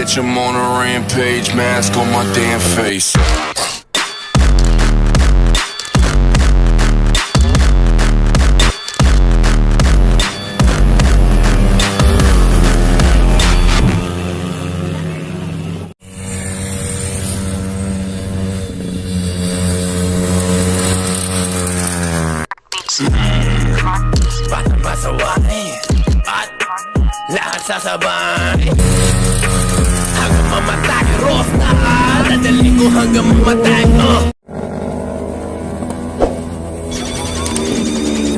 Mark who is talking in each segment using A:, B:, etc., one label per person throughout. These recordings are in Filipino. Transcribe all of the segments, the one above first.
A: Bitch, I'm on a rampage, mask on my damn face.
B: Bata masaway at lahat sasabay hanggang mamatay. Rosta, dadali ko hanggang mamatay.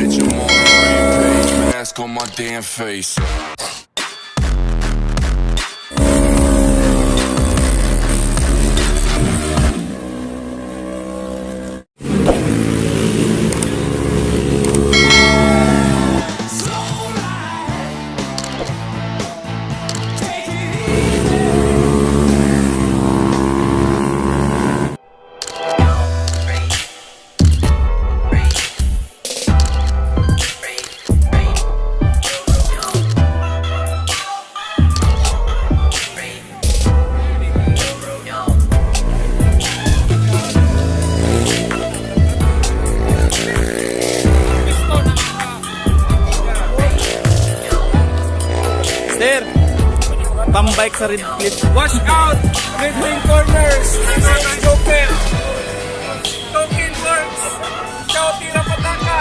A: Bitch, I'm on a rampage, mask on my damn face.
C: Sir, pambike sa red clip.
D: Watch out! Red wing corners! Joker! Token works! Ciao, tira pataka!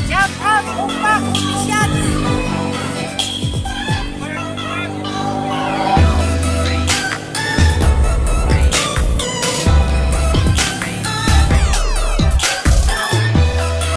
E: Shout out, Umpak, Official!